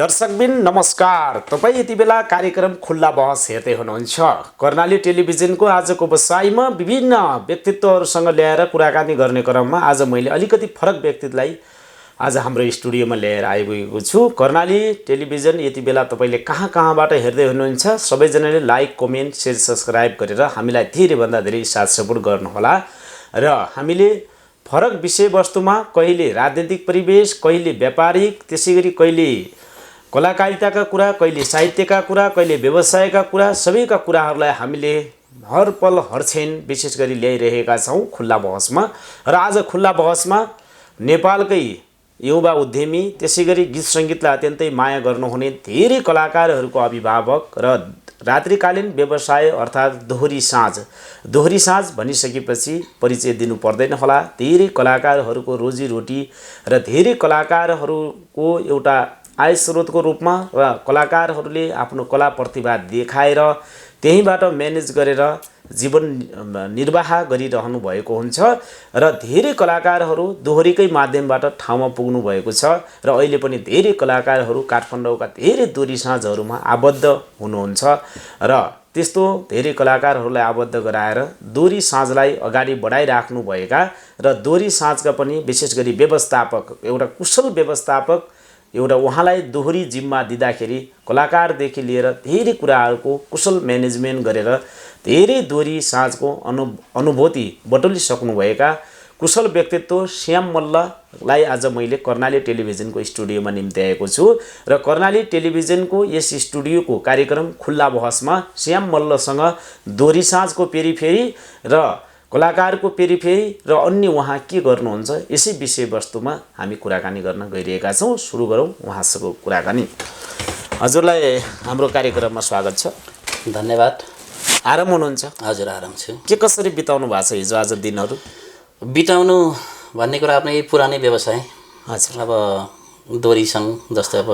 दर्शकबिन नमस्कार। तपाईँ यति बेला कार्यक्रम खुल्ला बहस हेर्दै हुनुहुन्छ। कर्णाली टेलिभिजनको आजको बसाइमा विभिन्न व्यक्तित्वहरूसँग ल्याएर कुराकानी गर्ने क्रममा आज मैले अलिकति फरक व्यक्तिलाई आज हाम्रो स्टुडियोमा ल्याएर आइपुगेको छु। कर्णाली टेलिभिजन यति बेला तपाईँले कहाँबाट हेर्दै हुनुहुन्छ सबैजनाले लाइक, कमेन्ट, शेयर, सब्स्क्राइब गरेर हामीलाई धेरैभन्दा धेरै साथ सपोर्ट गर्नुहोला। र हामीले फरक विषयवस्तुमा कहिले राजनीतिक परिवेश, कहिले व्यापारिक, त्यसैगरी कहिले कलाकारिताका कुरा, कहिले साहित्यका कुरा, कहिले व्यवसायका कुरा, सबैका कुराहरूलाई हामीले हर पल हर क्षण विशेष गरी ल्याइरहेका छौँ खुल्ला बहसमा। र आज खुल्ला बहसमा नेपालकै युवा उद्यमी, त्यसैगरी गीत सङ्गीतलाई अत्यन्तै माया गर्नुहुने धेरै कलाकारहरूको अभिभावक र रात्रिकालीन व्यवसाय अर्थात् दोहोरी साँझ भनिसकेपछि परिचय दिनु पर्दैन होला। धेरै कलाकारहरूको रोजीरोटी र धेरै कलाकारहरूको एउटा आय स्रोतको रूपमा र कलाकारहरूले आफ्नो कला प्रतिभा देखाएर त्यहीँबाट म्यानेज गरेर जीवन निर्वाह गरिरहनु भएको हुन्छ। र धेरै कलाकारहरू दोहोरीकै माध्यमबाट ठाउँमा पुग्नु भएको छ। र अहिले पनि धेरै कलाकारहरू काठमाडौँका धेरै दोहोरी साँझहरूमा आबद्ध हुनुहुन्छ। र त्यस्तो धेरै कलाकारहरूलाई आबद्ध गराएर दोहोरी साँझलाई अगाडि बढाइराख्नु भएका र दोहोरी साँझका पनि विशेष गरी व्यवस्थापक, एउटा कुशल व्यवस्थापक, एउटा उहाँलाई दोहोरी जिम्मा दिँदाखेरि कलाकारदेखि लिएर धेरै कुराहरूको कुशल म्यानेजमेन्ट गरेर धेरै दोहोरी साँझको अनुभूति बटुलिसक्नुभएका कुशल व्यक्तित्व श्याम मल्ललाई आज मैले कर्णाली टेलिभिजनको स्टुडियोमा निम्ति आएको छु। र कर्णाली टेलिभिजनको यस स्टुडियोको कार्यक्रम खुल्ला बहसमा श्याम मल्लसँग दोहोरी साँझको पेरिफेरी र कलाकारको पेरिफेरी र अन्य उहाँ के गर्नुहुन्छ यसै विषयवस्तुमा हामी कुराकानी गर्न गइरहेका छौँ। सुरु गरौँ उहाँसँग कुराकानी। हजुरलाई हाम्रो कार्यक्रममा स्वागत छ। धन्यवाद। आराम हुनुहुन्छ? हजुर, आराम छु। के कसरी बिताउनु भएको छ हिजो आज दिनहरू? बिताउनु भन्ने कुरा आफ्नै पुरानै व्यवसाय। हजुर। अब दोहोरी सङ्घ जस्तै अब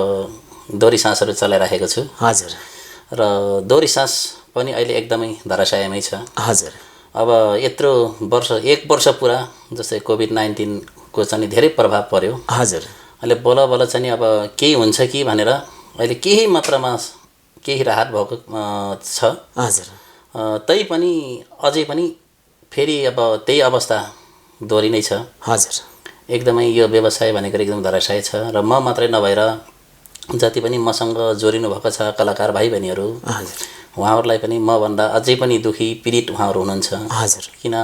दोहोरी साँझहरू चलाइराखेको छु। हजुर। र दोहोरी साँझ पनि अहिले एकदमै धराशायमै छ। हजुर। अब यत्रो वर्ष, एक वर्ष पुरा जस्तै कोभिड-19 को चाहिँ धेरै प्रभाव पर्यो। हजुर। अहिले बल्ल चाहिँ अब केही हुन्छ कि भनेर अहिले केही मात्रामा केही राहत भएको छ। हजुर। तै पनि अझै पनि फेरि अब त्यही अवस्था दोहोरी नै छ। हजुर। एकदमै यो व्यवसाय भनेको एकदम धराशायी छ। र म मात्रै नभएर जति पनि मसँग जोडिनु भएको छ कलाकार भाइ बहिनीहरू, उहाँहरूलाई पनि मभन्दा अझै पनि दुखी पीडित उहाँहरू हुनुहुन्छ। हजुर। किन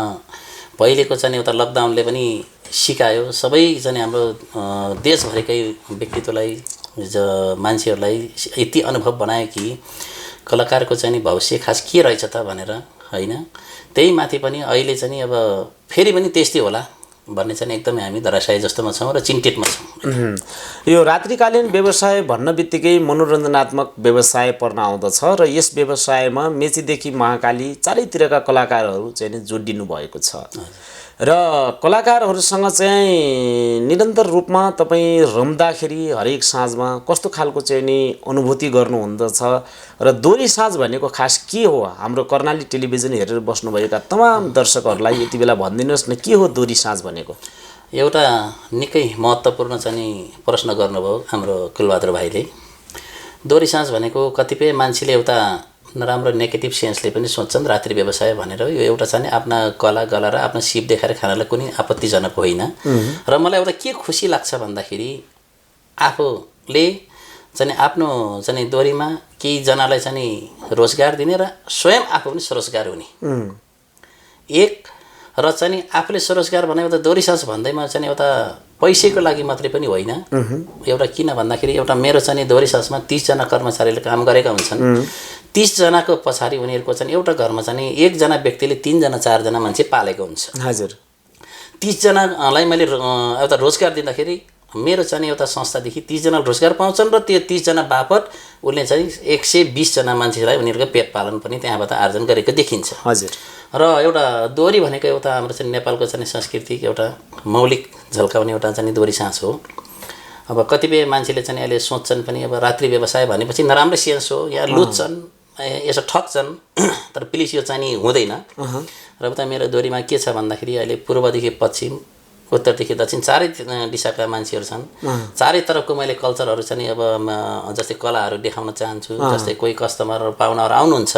पहिलेको चाहिँ एउटा लकडाउनले पनि सिकायो सबै चाहिँ हाम्रो देशभरिकै व्यक्तित्वलाई, मान्छेहरूलाई यति अनुभव बनायो कि कलाकारको चाहिँ भविष्य खास के रहेछ त भनेर होइन। त्यही माथि पनि अहिले चाहिँ अब फेरि पनि त्यस्तै होला भन्ने चाहिँ एकदमै हामी धराशायी जस्तोमा छौँ र चिन्तितमा छौँ। यो रात्रिकालीन व्यवसाय भन्न बित्तिकै मनोरञ्जनात्मक व्यवसाय पर्न आउँदछ र यस व्यवसायमा मेचीदेखि महाकाली चारैतिरका कलाकारहरू चाहिँ जोडिनु भएको छ। र कलाकारहरूसँग चाहिँ निरन्तर रूपमा तपाईँ रम्दाखेरि हरेक साँझमा कस्तो खालको चाहिँ नि अनुभूति गर्नुहुँदछ र दोहोरी साँझ भनेको खास के हो? हाम्रो कर्णाली टेलिभिजन हेरेर बस्नुभएका तमाम दर्शकहरूलाई यति बेला भनिदिनुहोस् न, के हो दोहोरी साँझ भनेको? एउटा निकै महत्त्वपूर्ण चाहिँ प्रश्न गर्नुभयो हाम्रो कुलबहादुर भाइले। दोहोरी साँझ भनेको कतिपय मान्छेले एउटा नराम्रो नेगेटिभ सेन्सले पनि सोच्छन् रात्रि व्यवसाय भनेर यो एउटा चाहिँ आफ्ना कला गला र आफ्नो सिप देखाएर खानलाई कुनै आपत्तिजनक होइन। र मलाई एउटा के खुसी लाग्छ भन्दाखेरि आफूले चाहिँ आफ्नो चाहिँ दोहोरीमा केहीजनालाई चाहिँ रोजगार दिने र स्वयं आफू पनि स्वरोजगार हुने एक र चाहिँ आफूले स्वरोजगार भनेको त दोहोरी साँझ भन्दैमा चाहिँ एउटा पैसाको लागि मात्रै पनि होइन। एउटा किन भन्दाखेरि एउटा मेरो चाहिँ दोहोरी साँझमा 30 जना कर्मचारीले काम गरेका हुन्छन्। 30 जनाको पछाडि उनीहरूको चाहिँ एउटा घरमा चाहिँ एकजना व्यक्तिले 3 जना 4 जना मान्छे पालेको हुन्छ। हजुर। 30 जनालाई मैले एउटा रोजगार दिँदाखेरि मेरो चाहिँ एउटा संस्थादेखि 30 जना रोजगार पाउँछन् र त्यो 30 जना बापत उसले चाहिँ 120 जना मान्छेलाई उनीहरूको पेट पालन पनि त्यहाँबाट आर्जन गरेको देखिन्छ। हजुर। र एउटा दोहोरी भनेको एउटा हाम्रो चाहिँ नेपालको चाहिँ सांस्कृतिक एउटा मौलिक झल्काउने एउटा चाहिँ दोहोरी साँझ हो। अब कतिपय मान्छेले चाहिँ अहिले सोच्छन् पनि अब रात्रि व्यवसाय भनेपछि नराम्रो सेन्स हो, यहाँ लुट्छन्, यसो ठग्छन्, तर प्लिज यो चाहिँ हुँदैन। र उता मेरो दोहोरीमा के छ भन्दाखेरि अहिले पूर्वदेखि पश्चिम उत्तरदेखि दक्षिण चारै दिशाका मान्छेहरू छन्। चारै तरफको मैले कल्चरहरू चाहिँ अब जस्तै कलाहरू देखाउन चाहन्छु। जस्तै कोही कस्टमर पाहुनाहरू आउनुहुन्छ,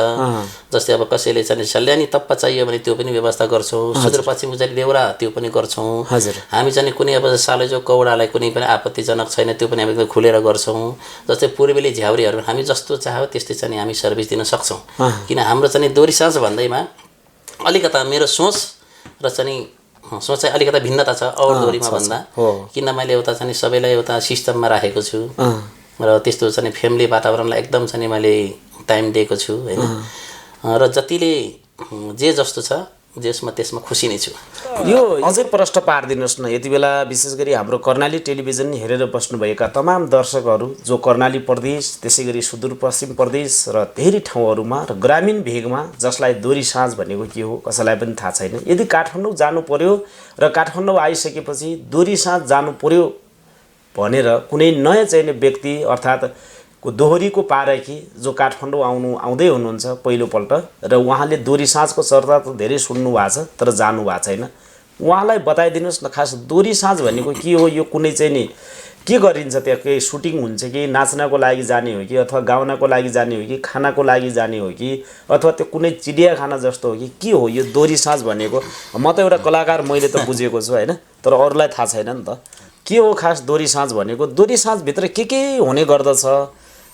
जस्तै अब कसैले चाहिँ सल्यानी तप्पा चाहियो भने त्यो पनि व्यवस्था गर्छौँ। सुदूरपश्चिम चाहिँ देउरा त्यो पनि गर्छौँ। हामी चाहिँ कुनै अब सालेजो कौडालाई कुनै पनि आपत्तिजनक छैन त्यो पनि हामी एकदम खुलेर गर्छौँ। जस्तै पूर्वेली झ्याउरीहरू हामी जस्तो चाह्यो त्यस्तै चाहिँ हामी सर्भिस दिन सक्छौँ। किन हाम्रो चाहिँ दोरी साँझ भन्दैमा अलिकता मेरो सोच र चाहिँ सोच चाहिँ अलिकता भिन्नता छ अरू दोरीमा भन्दा। किन मैले एउटा चाहिँ सबैलाई एउटा सिस्टममा राखेको छु र त्यस्तो चाहिँ फ्यामिली वातावरणलाई एकदम चाहिँ मैले टाइम दिएको छु होइन। र जतिले जे जस्तो छ त्यसमा खुसी नै छु। यो अझै प्रश्न पारिदिनुहोस् न, यति बेला विशेष गरी हाम्रो कर्णाली टेलिभिजन हेरेर बस्नुभएका तमाम दर्शकहरू जो कर्णाली प्रदेश त्यसै गरी सुदूरपश्चिम प्रदेश र धेरै ठाउँहरूमा र ग्रामीण भेगमा जसलाई दोरी साँझ भनेको के हो कसैलाई पनि थाहा छैन, यदि काठमाडौँ जानु पर्यो र काठमाडौँ आइसकेपछि दोरी साँझ जानु पर्यो भनेर कुनै नयाँ चाहिने व्यक्ति अर्थात् दोहोरीको पारकी जो काठमाडौँ आउँदै हुनुहुन्छ पहिलोपल्ट र उहाँले दोरी साँझको चर्चा त धेरै सुन्नु भएको छ तर जानु भएको छैन, उहाँलाई बताइदिनुहोस् न खास दोरी साँझ भनेको के हो, यो कुनै चाहिँ नि के गरिन्छ, त्यहाँ केही सुटिङ हुन्छ कि नाच्नको लागि जाने हो कि अथवा गाउनको लागि जाने हो कि खानाको लागि जाने हो कि अथवा त्यो कुनै चिडियाखाना जस्तो हो कि के हो यो दोरी साँझ भनेको? म त एउटा कलाकार मैले त बुझेको छु होइन, तर अरूलाई थाहा छैन नि त के हो खास दोरी साँझ भनेको। दोरी साँझभित्र के हुने गर्दछ,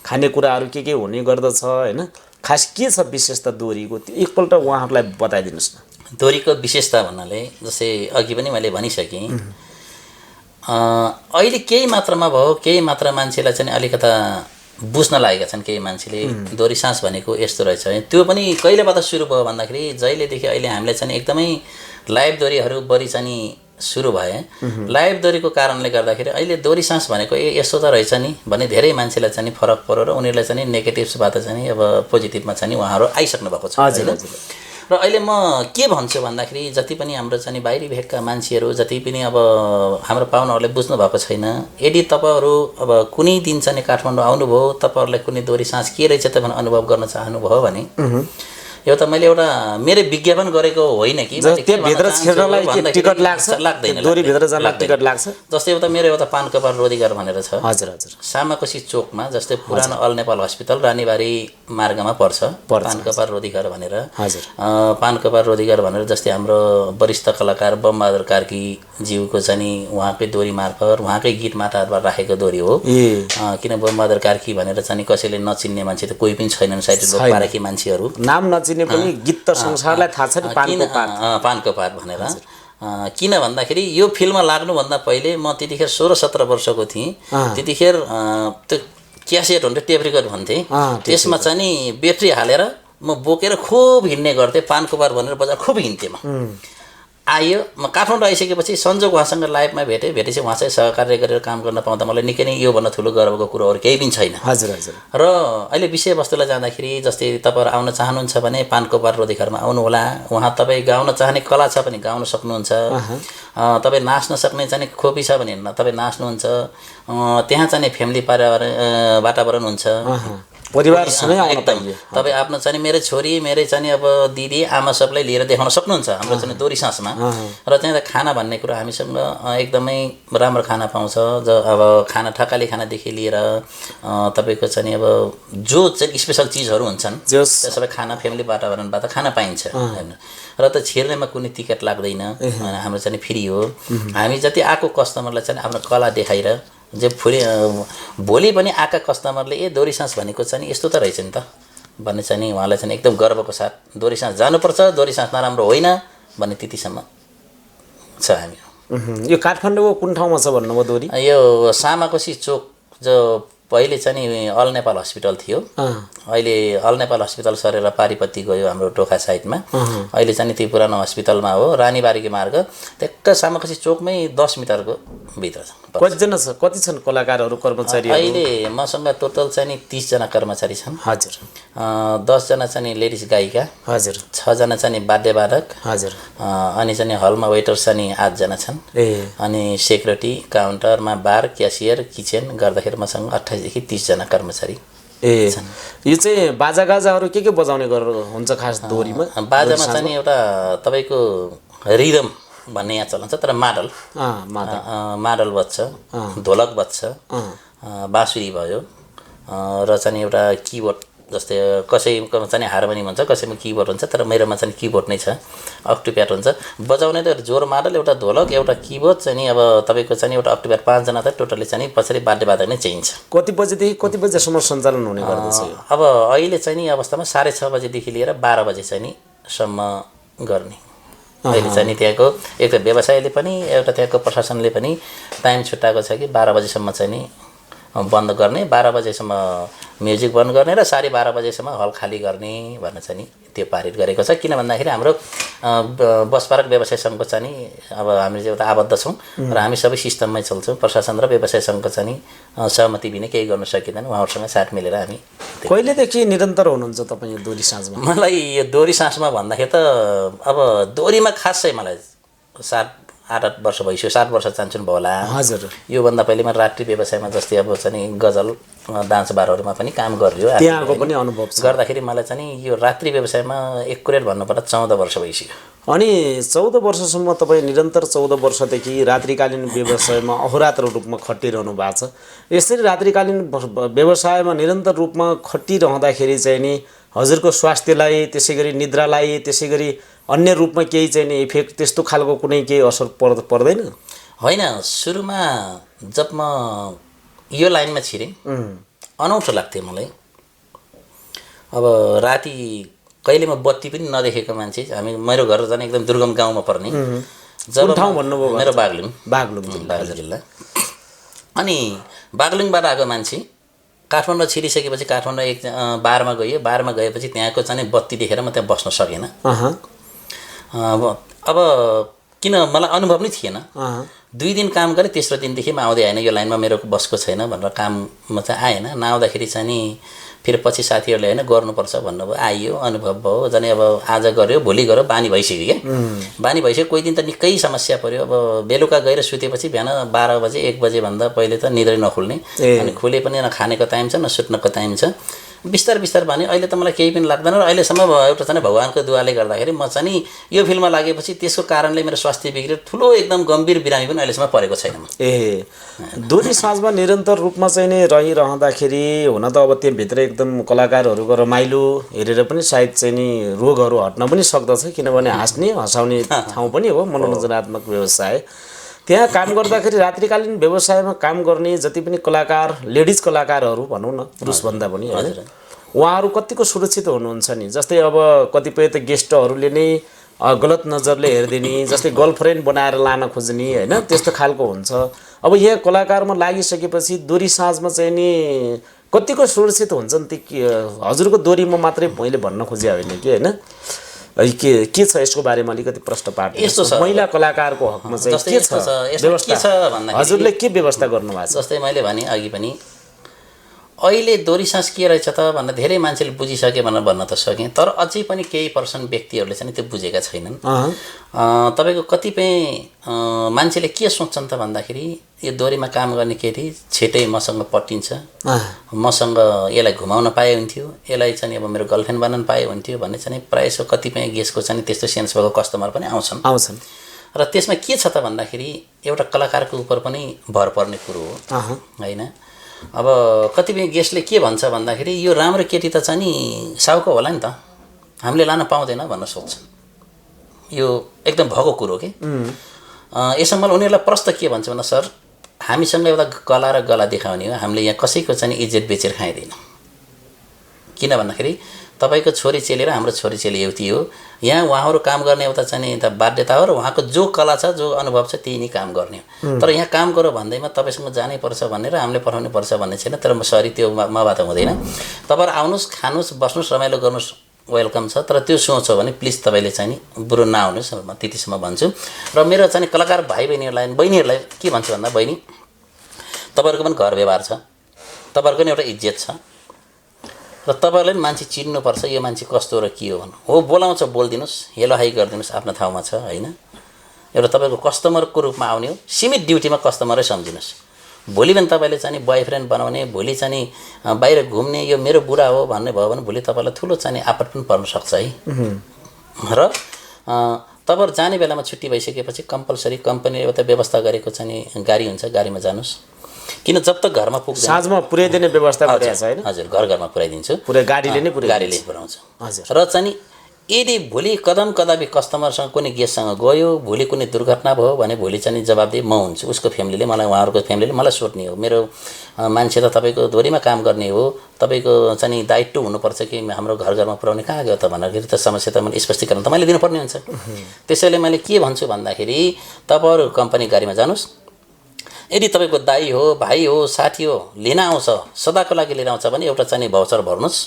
खानेकुराहरू के हुने गर्दछ होइन, खास के छ विशेषता दोरीको त्यो एकपल्ट उहाँहरूलाई बताइदिनुहोस् न। दोरीको विशेषता भन्नाले जस्तै अघि पनि मैले भनिसकेँ, अहिले केही मात्रामा भयो केही मात्रा मान्छेलाई चाहिँ अलिकता बुझ्न लागेका छन्। केही मान्छेले दोरी साँझ भनेको यस्तो रहेछ, त्यो पनि कहिलेबाट सुरु भयो भन्दाखेरि जहिलेदेखि अहिले हामीले चाहिँ एकदमै लाइभ दोरीहरू बढी चाहिँ सुरु भए। लाइभ दोरीको कारणले गर्दाखेरि अहिले दोरी साँझ भनेको यस्तो त रहेछ नि भने धेरै मान्छेलाई चाहिँ फरक पर्यो र उनीहरूलाई चाहिँ नेगेटिभबाट चाहिँ अब पोजिटिभमा चाहिँ उहाँहरू आइसक्नु भएको छ होइन। र अहिले म के भन्छु भन्दाखेरि जति पनि हाम्रो चाहिँ बाहिरी भेगका मान्छेहरू जति पनि अब हाम्रो पाहुनाहरूले बुझ्नु भएको छैन, यदि तपाईँहरू अब कुनै दिन चाहिँ काठमाडौँ आउनुभयो तपाईँहरूलाई कुनै दोरी साँझ के रहेछ त भनेर अनुभव गर्न चाहनुभयो भने एउटा मैले एउटा मेरो विज्ञापन गरेको होइन कि भित्र छिर्नलाई टिकट लाग्दैन, दोरी भित्र जानलाई टिकट लाग्छ। जस्तै एउटा मेरो एउटा पान कपाल रोजगार भनेर छ। हजुर हजुर। सामाकोशी चोकमा जस्तै पुरानो अल नेपाल हस्पिटल रानीबारी मार्गमा पर्छ पान कपाल रोजगार भनेर। हजुर। पान कपाल रोजगार भनेर जस्तै हाम्रो वरिष्ठ कलाकार बमबहादुर कार्की ज्यूको चाहिँ उहाँकै दोरी मार्फत उहाँकै गीत माताहरूबाट राखेको दोरी हो। किन बमबहादुर कार्की भनेर चाहिँ कसैले नचिन्ने मान्छे त कोही पनि छैनन् साइड पारेकी मान्छेहरू, नाम नचिन्ने पनि गीत त संसारलाई थाहा छ नि पानको पात भनेर। किन भन्दाखेरि यो फिल्ममा लाग्नुभन्दा पहिले म त्यतिखेर 16-17 वर्षको थिएँ। त्यतिखेर त्यो क्यासेट हुन्थ्यो टेप रेकर्ड भन्थेँ, त्यसमा चाहिँ नि ब्याट्री हालेर म बोकेर खुब हिँड्ने गर्थेँ। पानको पात भनेर बजार खुब हिँड्थेँ म। आयो म काठमाडौँ आइसकेपछि सञ्जोग उहाँसँग लाइभमा भेटेपछि उहाँसँग सहकार्य गरेर काम गर्न पाउँदा मलाई निकै नै योभन्दा ठुलो गर्वको कुरोहरू केही पनि छैन। हजुर हजुर। र अहिले विषयवस्तुलाई जाँदाखेरि जस्तै तपाईँहरू आउन चाहनुहुन्छ भने पानको पात रोधीघरमा आउनुहोला। उहाँ तपाईँ गाउन चाहने कला छ भने गाउन सक्नुहुन्छ, तपाईँ नाच्न सक्ने चाहिँ खोपी छ भने तपाईँ नाच्नुहुन्छ, त्यहाँ चाहिँ फ्यामिली वातावरण हुन्छ, परिवारसँगै आउन पाइन्छ। तपाईँ आफ्नो चाहिँ मेरो छोरी मेरो चाहिँ अब दिदी आमा सबलाई लिएर देखाउन सक्नुहुन्छ हाम्रो चाहिँ दोरी साँझमा। र चाहिँ खाना भन्ने कुरो हामीसँग एकदमै राम्रो खाना पाउँछ। अब खाना ठकाली खानादेखि लिएर तपाईँको चाहिँ अब जो चाहिँ स्पेसल चिजहरू हुन्छन् त्यो सबै खाना फ्यामिली वातावरणबाट खाना पाइन्छ होइन। र त छिर्नेमा कुनै टिकट लाग्दैन, हाम्रो चाहिँ फ्री हो। हामी जति आएको कस्टमरलाई चाहिँ आफ्नो कला देखाएर जे भोलि पनि आएका कस्टमरले दोरी साँझ भनेको चाहिँ यस्तो त रहेछ नि त भन्ने चाहिँ उहाँलाई चाहिँ एकदम गर्वको साथ दोरी साँझ जानुपर्छ, दोरी साँझ नराम्रो होइन भन्ने त्यतिसम्म छ हामी। यो काठमाडौँको कुन ठाउँमा छ भन्नुभयो दोरी? यो सामाकोशी चोक जो पहिले चाहिँ अल नेपाल हस्पिटल थियो, अहिले अल नेपाल हस्पिटल सरेर पारिपत्ती गयो हाम्रो टोखा साइडमा। अहिले चाहिँ त्यो पुरानो हस्पिटलमा हो, रानीबारीको मार्ग ट्याक्क सामाकोशी चोकमै 10 मिटरको भित्र छ। कतिजना छ, कति छन् कलाकारहरू कर्मचारी? अहिले मसँग टोटल चाहिँ 30 जना कर्मचारी छन्। हजुर। 10 जना चाहिँ लेडिज गायिका। हजुर। 6 जना चाहिँ वाद्यवादक। हजुर। अनि चाहिँ हलमा वेटर चाहिँ 8 जना छन्। अनि सेक्युरिटी काउन्टरमा बार क्यासियर किचन गर्दाखेरि मसँग 28 देखि 30 जना कर्मचारी। यो चाहिँ बाजागाजाहरू के बजाउने गरेर हुन्छ खास दोरीमा? बाजामा चाहिँ एउटा तपाईँको रिदम भन्ने यहाँ चलन छ, तर मादल मादल बज्छ, ढोलक बज्छ, बाँसुरी भयो, र चाहिँ एउटा किबोर्ड जस्तै कसैको चाहिँ हार्मोनियम हुन्छ, कसैमा किबोर्ड हुन्छ, तर मेरोमा चाहिँ किबोर्ड नै छ, अक्टोप्याड हुन्छ। बजाउने त जोर मादल, एउटा ढोलक, एउटा किबोर्ड चाहिँ नि अब तपाईँको चाहिँ एउटा अक्टोप्याड, 5 जना त टोटली चाहिँ पछाडि वाद्यवादक नै चाहिन्छ। कति बजेदेखि कति बजेसम्म सञ्चालन हुने गर्दछ? अब अहिले चाहिँ नि अवस्थामा 6:30 बजेदेखि लिएर 12 बजे चाहिँ नि सम्म गर्ने। अहिले चाहिँ नि त्यहाँको एक त व्यवसायले पनि एउटा त्यहाँको प्रशासनले पनि टाइम छुट्याएको छ कि 12 बजेसम्म चाहिँ नि बन्द गर्ने, 12 बजेसम्म म्युजिक बन्द गर्ने र 12:30 बजेसम्म हल खाली गर्ने भनेर चाहिँ नि त्यो पारित गरेको छ। किन भन्दाखेरि हाम्रो बस पार्क व्यवसाय सङ्घको चाहिँ नि अब हामी चाहिँ एउटा आबद्ध छौँ र हामी सबै सिस्टममै चल्छौँ। प्रशासन र व्यवसाय सङ्घको चाहिँ नि सहमति बिना केही गर्न सकिँदैन। उहाँहरूसँग साथ मिलेर हामी। कहिलेदेखि निरन्तर हुनुहुन्छ तपाईँ यो दोरी साँझमा? मलाई यो दोरी साँझमा भन्दाखेरि त अब दोरीमा खास चाहिँ मलाई 7-8 वर्ष भइसक्यो, 7 वर्ष चाहन्छु भयो होला। हजुर। योभन्दा पहिले म रात्रि व्यवसायमा जस्तै अब चाहिँ गजल डान्स बारहरूमा पनि काम गरियो। त्यहाँको पनि अनुभव छ गर्दाखेरि मलाई चाहिँ यो रात्रि व्यवसायमा एकुरेट भन्नुपर्दा 14 वर्ष भइसक्यो। अनि 14 वर्षसम्म तपाईँ निरन्तर 14 वर्षदेखि रात्रिकालीन व्यवसायमा अहोरात्र रूपमा खटिरहनु भएको छ। यसरी रात्रिकालीन व्यवसायमा निरन्तर रूपमा खटिरहँदाखेरि चाहिँ नि हजुरको स्वास्थ्यलाई, त्यसै गरी निद्रालाई, त्यसै गरी अन्य रूपमा केही चाहिँ नि इफेक्ट त्यस्तो खालको कुनै केही असर पर्दैन? होइन, सुरुमा जब म यो लाइनमा छिरेँ अनौठो लाग्थ्यो मलाई। अब राति कहिले म बत्ती पनि नदेखेको मान्छे, मेरो घर जाने एकदम दुर्गम गाउँमा पर्ने। जब ठाउँ भन्नुभयो? मेरो बागलुङ जिल्ला। अनि बागलुङबाट आएको मान्छे काठमाडौँ छिरिसकेपछि काठमाडौँ एक बारमा गयो। बारमा गएपछि त्यहाँको चाहिँ बत्ती देखेर म त्यहाँ बस्न सकेन। अब किन मलाई अनुभव नै थिएन। 2 दिन काम गरेँ, तेस्रो दिनदेखि म आउँदै आएन, यो लाइनमा मेरो बसको छैन भनेर काममा चाहिँ आएन। नआउँदाखेरि चाहिँ नि फेरि पछि साथीहरूले होइन गर्नुपर्छ भन्नुभयो, आइयो, अनुभव भयो। झन् अब आज गऱ्यो भोलि गऱ्यो, बानी भइसक्यो क्या। बानी भइसक्यो। कोही दिन त निकै समस्या पऱ्यो। अब बेलुका गएर सुतेपछि बिहान 12 बजे 1 बजेभन्दा पहिले त निद्रै नखुल्ने, अनि खुले पनि न खानेको टाइम छ न सुत्नको टाइम छ। बिस्तार भने अहिले त मलाई केही पनि लाग्दैन। र अहिलेसम्म एउटा चाहिँ भगवान्को दुवाले गर्दाखेरि म चाहिँ यो फिल्डमा लागेपछि त्यसको कारणले मेरो स्वास्थ्य बिग्रियो, ठुलो एकदम गम्भीर बिरामी पनि अहिलेसम्म परेको छैन म। दोरी साँझमा निरन्तर रूपमा चाहिँ नि रहिरहँदाखेरि हुन त अब त्यहाँभित्र एकदम कलाकारहरूको रमाइलो हेरेर पनि सायद चाहिँ नि रोगहरू हट्न पनि सक्दछ, किनभने हाँस्ने हँसाउने ठाउँ पनि हो, मनोरञ्जनात्मक व्यवसाय। त्यहाँ काम गर्दाखेरि रात्रिकालीन व्यवसायमा काम गर्ने जति पनि कलाकार, लेडिज कलाकारहरू भनौँ न, पुरुषभन्दा पनि होइन, उहाँहरू कतिको सुरक्षित हुनुहुन्छ नि? जस्तै अब कतिपय त गेस्टहरूले नै गलत नजरले हेरिदिने, जस्तै गर्लफ्रेन्ड बनाएर लान खोज्ने होइन, त्यस्तो खालको हुन्छ। अब यहाँ कलाकारमा लागिसकेपछि दोरी साँझमा चाहिँ नि कतिको सुरक्षित हुन्छन् ती? हजुरको दोरीमा मात्रै मैले भन्न खोजे होइन कि होइन, के छ यसको बारेमा अलिकति प्रश्न पार्नु। यस्तो छ, महिला कलाकारको हकमा चाहिँ के छ व्यवस्था? हजुरले के व्यवस्था गर्नुभएको छ? जस्तै मैले भने अघि पनि अहिले दोरी साँझ के रहेछ त भनेर धेरै मान्छेले बुझिसके भनेर भन्न त सकेँ, तर अझै पनि केही पर्सन व्यक्तिहरूले चाहिँ त्यो बुझेका छैनन्। तपाईँको कतिपय मान्छेले के सोच्छन् त भन्दाखेरि यो दोरीमा काम गर्ने केटी छिटै मसँग पट्टिन्छ, मसँग यसलाई घुमाउन पाए हुन्थ्यो, यसलाई चाहिँ अब मेरो गर्लफ्रेन्ड बनाउन पाए हुन्थ्यो भन्ने चाहिँ प्रायः जसो कतिपय गेस्टको चाहिँ त्यस्तो सेन्स भएको कस्टमर पनि आउँछन्। र त्यसमा के छ त भन्दाखेरि एउटा कलाकारको उप पनि भर पर्ने कुरो हो होइन। अब कतिपय गेस्टले के भन्छ भन्दाखेरि यो राम्रो केटी त चाहिँ नि साउको होला नि त, हामीले लान पाउँदैन भन्न सोच्छन्। यो एकदम भएको कुरो के। यसमा मलाई उनीहरूलाई प्रश्न के भन्छ भन्दा, सर हामीसँग एउटा कला र गला देखाउने हो, हामीले यहाँ कसैको चाहिँ इज्जत बेचेर खाइँदैन। किन भन्दाखेरि तपाईँको छोरी चेली र हाम्रो छोरी चेली एउटी हो। यहाँ उहाँहरू काम गर्ने एउटा चाहिँ त बाध्यता हो र उहाँको जो कला छ, जो अनुभव छ त्यही नै काम गर्ने हो। तर यहाँ काम गरौँ भन्दैमा तपाईँसँग जानै पर्छ भन्ने र हामीले पठाउनु पर्छ भन्ने छैन। तर म सरी त्यो मबाट हुँदैन। तपाईँहरू आउनुहोस्, खानुहोस्, बस्नुहोस्, रमाइलो गर्नुहोस्, वेलकम छ। तर त्यो सोच हो भने प्लिज तपाईँले चाहिँ नि बुरो नआउनुहोस्, म त्यतिसम्म भन्छु। र मेरो चाहिँ कलाकार भाइ बहिनीहरूलाई के भन्छु भन्दा, बहिनी तपाईँहरूको पनि घर व्यवहार छ, तपाईँहरूको पनि एउटा इज्जत छ र तपाईँहरूले पनि मान्छे चिन्नुपर्छ, यो मान्छे कस्तो र के हो भन्नु हो। बोलाउँछ बोलिदिनुहोस्, हेलो हाई गरिदिनुहोस्, आफ्नो ठाउँमा छ होइन। एउटा तपाईँको कस्टमरको रूपमा आउने हो, सीमित ड्युटीमा कस्टमरै सम्झिनुहोस्। भोलि पनि तपाईँले चाहिँ बोयफ्रेन्ड बनाउने, भोलि चाहिँ बाहिर घुम्ने, यो मेरो बुढा हो भन्ने भयो भने भोलि तपाईँलाई ठुलो चाहिँ आपत पनि पर्न सक्छ है। र तपाईहरु जाने बेलामा छुट्टी भइसकेपछि कम्पलसरी कम्पनीले एउटा व्यवस्था गरेको चाहिँ नि गाडी हुन्छ, गाडीमा जानुस्। किन जब तक घरमा पुग्दैन साँझमा पुर्याइदिने व्यवस्था गरेको छ हैन? हजुर, घर पुर्याइदिन्छु। पुरै गाडीले नै गाडीले पुर्याउँछ। हजुर। र चाहिँ नि यदि भोलि कदापि कस्टमरसँग कुनै गेस्टसँग गयो, भोलि कुनै दुर्घटना भयो भने भोलि चाहिँ जवाबदेही म हुन्छु। उसको फ्यामिलीले मलाई, उहाँहरूको फ्यामिलीले मलाई सोध्ने हो, मेरो मान्छे त तपाईँको दोहोरीमा काम गर्ने हो, तपाईँको चाहिँ नि दायित्व हुनुपर्छ कि हाम्रो घरमा पुर्याउने, कहाँ गयो त भन्दाखेरि त समस्या त मैले स्पष्टीकरण त मैले दिनुपर्ने हुन्छ। त्यसैले मैले के भन्छु भन्दाखेरि तपाईँहरू कम्पनी गाडीमा जानुहोस्। यदि तपाईँको दाइ हो, भाइ हो, साथी हो लिन आउँछ, सदाको लागि लिन आउँछ भने एउटा चाहिँ भाउचर भर्नुहोस्।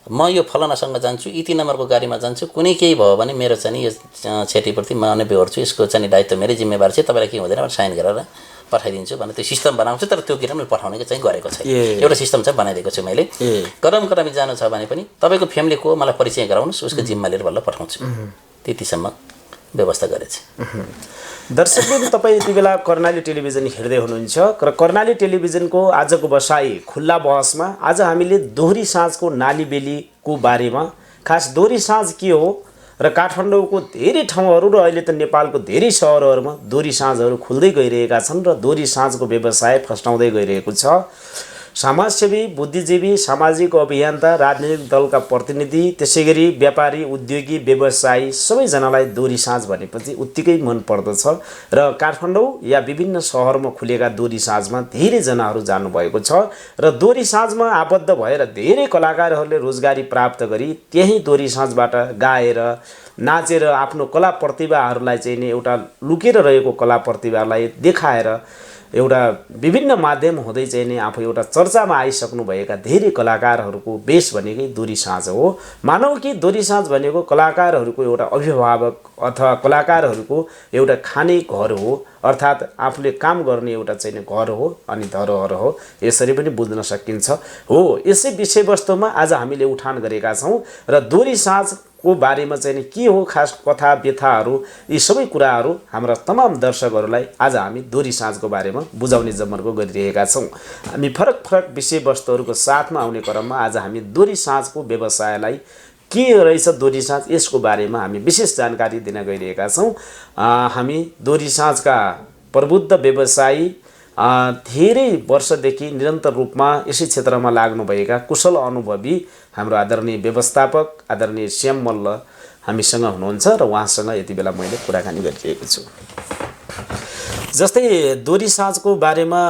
म यो फलानासँग जान्छु, यति नम्बरको गाडीमा जान्छु, कुनै केही भयो भने मेरो चाहिँ यो क्षतिपूर्ति म नै बेहोर्छु, यसको चाहिँ दायित्व मेरै जिम्मेवार छ, तपाईँलाई के हुँदैन साइन गरेर पठाइदिन्छु भनेर त्यो सिस्टम बनाउँछु। तर त्यो किन मैले पठाउने चाहिँ गरेको छैन। एउटा सिस्टम चाहिँ बनाइदिएको छु मैले। कदम जानु छ भने पनि तपाईँको फ्यामिली को मलाई परिचय गराउनुहोस्, उसको जिम्मा लिएर बल्ल पठाउँछु। त्यतिसम्म व्यवस्था गरेछ। दर्शकले तपाईँ यति बेला कर्णाली टेलिभिजन हेर्दै हुनुहुन्छ र कर्णाली टेलिभिजनको आजको बसाई खुल्ला बहसमा आज हामीले दोहोरी साँझको नालीबेलीको बारेमा, खास दोहोरी साँझ के हो र काठमाडौँको धेरै ठाउँहरू र अहिले त नेपालको धेरै सहरहरूमा दोहोरी साँझहरू खुल्दै गइरहेका छन् र दोहोरी साँझको व्यवसाय फस्टाउँदै गइरहेको छ। समाजसेवी, बुद्धिजीवी, सामाजिक अभियन्ता, राजनीतिक दलका प्रतिनिधि, त्यसैगरी व्यापारी, उद्योगी, व्यवसायी सबैजनालाई दोहोरी साँझ भनेपछि उत्तिकै मन पर्दछ र काठमाडौँ या विभिन्न सहरमा खुलेका दोहोरी साँझमा धेरैजनाहरू जानुभएको छ र दोहोरी साँझमा आबद्ध भएर धेरै कलाकारहरूले रोजगारी प्राप्त गरी त्यही दोहोरी साँझबाट गाएर नाचेर आफ्नो कला प्रतिभाहरूलाई चाहिँ नि एउटा लुकेर रहेको कला प्रतिभालाई देखाएर एउटा विभिन्न माध्यम हुँदै चाहिँ नि आफू एउटा चर्चामा आइसक्नुभएका धेरै कलाकारहरूको बेस भनेकै दोहोरी साँझ हो। मानौ कि दोहोरी साँझ भनेको कलाकारहरूको एउटा अभिभावक अथवा कलाकारहरूको एउटा खाने घर हो, अर्थात् आफूले काम गर्ने एउटा चाहिँ घर हो अनि धरोहर हो, यसरी पनि बुझ्न सकिन्छ। हो, यसै विषयवस्तुमा आज हामीले उठान गरेका छौँ र दोहोरी साँझको बारेमा चाहिँ के हो खास कथा व्यथाहरू, यी सबै कुराहरू हाम्रा तमाम दर्शकहरूलाई आज हामी दोहोरी साँझको बारेमा बुझाउने जमर्को गरिरहेका छौँ। हामी फरक फरक विषयवस्तुहरूको साथमा आउने क्रममा आज हामी दोहोरी साँझको व्यवसायलाई के रहेछ दोहोरी साँझ यसको बारेमा हामी विशेष जानकारी दिन गइरहेका छौँ। हामी दोहोरी साँझका प्रबुद्ध व्यवसायी, धेरै वर्षदेखि निरन्तर रूपमा यसै क्षेत्रमा लाग्नुभएका कुशल अनुभवी हाम्रो आदरणीय व्यवस्थापक आदरणीय श्याम मल्ल हामीसँग हुनुहुन्छ र उहाँसँग यति बेला मैले कुराकानी गरिरहेको छु। जस्तै दोहोरी साँझको बारेमा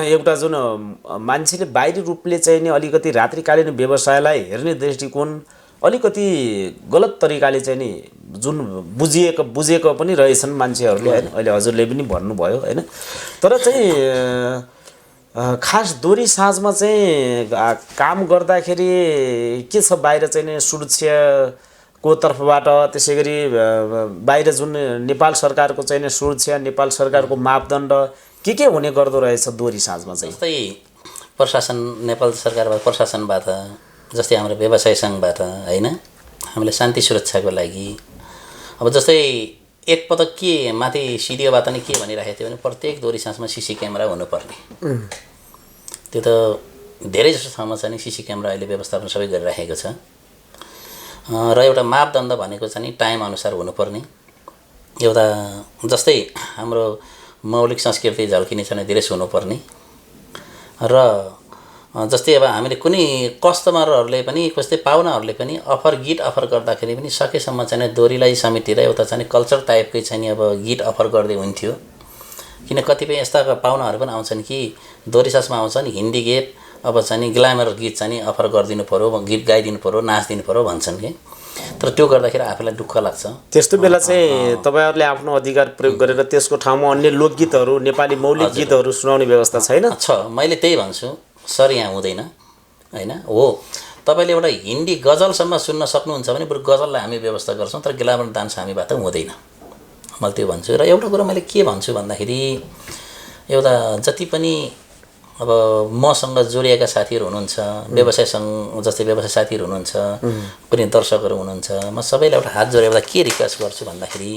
एउटा जुन मान्छेले बाहिरी रूपले चाहिँ नि अलिकति रात्रिकालीन व्यवसायलाई हेर्ने दृष्टिकोण अलिकति गलत तरिकाले चाहिँ नि जुन बुझेको पनि रहेछन् मान्छेहरूले हैन। अहिले हजुरले पनि भन्नुभयो हैन। तर चाहिँ खास दोहोरी साँझमा चाहिँ काम गर्दाखेरि के छ, बाहिर चाहिँ नि सुरक्षाको तर्फबाट, त्यसैगरी बाहिर जुन नेपाल सरकारको चाहिँ नि सुरक्षा, नेपाल सरकारको मापदण्ड के हुने गर्दो रहेछ दोहोरी साँझमा चाहिँ? जस्तै प्रशासन, नेपाल सरकारबाट प्रशासनबाट, जस्तै हाम्रो व्यवसाय सङ्घबाट हैन, हामीले शान्ति सुरक्षाको लागि अब जस्तै एकपटक के माथि सिडिओबाट नि के भनिरहेको थियो भने प्रत्येक दोहोरी साँझमा सिसी क्यामेरा हुनुपर्ने। त्यो त धेरै जस्तो ठाउँमा चाहिँ नि सिसी क्यामेरा अहिले व्यवस्थापन सबै गरिराखेको छ र एउटा मापदण्ड भनेको चाहिँ नि टाइम अनुसार हुनुपर्ने। एउटा जस्तै हाम्रो मौलिक संस्कृति झल्किने चाहिँ दृश्य हुनुपर्ने र जस्तै अब हामीले कुनै कस्टमरहरूले पनि, कस्तै पाहुनाहरूले पनि गीत अफर गर्दाखेरि पनि सकेसम्म चाहिँ दोहोरीलाई समेटेर एउटा चाहिँ कल्चर टाइपकै चाहिँ अब गीत अफर गर्दै हुन्थ्यो। किन कतिपय यस्ता पाहुनाहरू पनि आउँछन् कि दोहोरी साँझमा आउँछन् हिन्दी गीत, अब चाहिँ ग्ल्यामर गीत चाहिँ अफर गरिदिनु पर्यो, गीत गाइदिनु पर्यो, नाचिदिनु पर्यो भन्छन् कि। तर त्यो गर्दाखेरि आफूलाई दुःख लाग्छ। त्यस्तो बेला चाहिँ तपाईँहरूले आफ्नो अधिकार प्रयोग गरेर त्यसको ठाउँमा अन्य लोकगीतहरू, नेपाली मौलिक गीतहरू सुनाउने व्यवस्था छैन? मैले त्यही भन्छु सर, यहाँ हुँदैन हैन। हो, तपाईँले एउटा हिन्दी गजलसम्म सुन्न सक्नुहुन्छ भने बरु गजललाई हामी व्यवस्था गर्छौँ, तर ग्ल्यामर डान्स हामीबाट हुँदैन। मैले त्यो भन्छु। र एउटा कुरा मैले के भन्छु भन्दाखेरि एउटा जति पनि अब मसँग जोडिएका साथीहरू हुनुहुन्छ, व्यवसायसँग जस्तै व्यवसाय साथीहरू हुनुहुन्छ, कुनै दर्शकहरू हुनुहुन्छ, म सबैलाई एउटा हात जोडेर एउटा के रिक्वेस्ट गर्छु भन्दाखेरि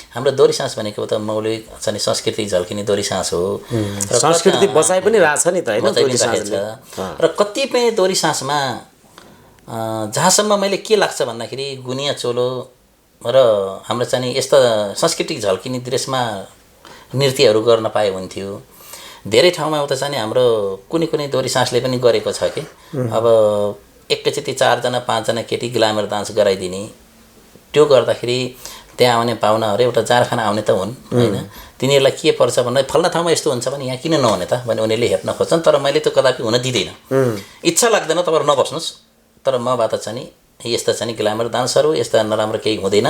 हाम्रो दोहोरी साँझ भनेको त मौलिक चाहिँ संस्कृति झल्किने दोहोरी साँझ हो र संस्कृति बचाइ पनि रहेछ नि त हैन दोहोरी साँझले। र कतिपय दोहोरी साँझमा जहाँसम्म मैले के लाग्छ भन्दाखेरि गुनिया चोलो र हाम्रो चाहिँ यस्ता सांस्कृतिक झल्किने दृश्यमा नृत्यहरू गर्न पाए हुन्थ्यो। धेरै ठाउँमा उता चाहिँ हाम्रो कुनै दोरी साँसले पनि गरेको छ कि अब एकैचोटि 4 जना 5 जना केटी ग्ल्यामर डान्स गराइदिने, त्यो गर्दाखेरि त्यहाँ आउने पाहुनाहरू एउटा जाँड खान आउने त हुन् होइन, तिनीहरूलाई के पर्छ भन्दा फल्ना ठाउँमा यस्तो हुन्छ भने यहाँ किन नहुने त भने उनीहरूले हेर्न खोज्छन्। तर मैले त्यो कदापि हुन दिँदैन, इच्छा लाग्दैन तपाईँहरू नबस्नुहोस्, तर मबाट चाहिँ यस्ता चाहिँ ग्ल्यामर डान्सहरू यस्ता नराम्रो केही हुँदैन।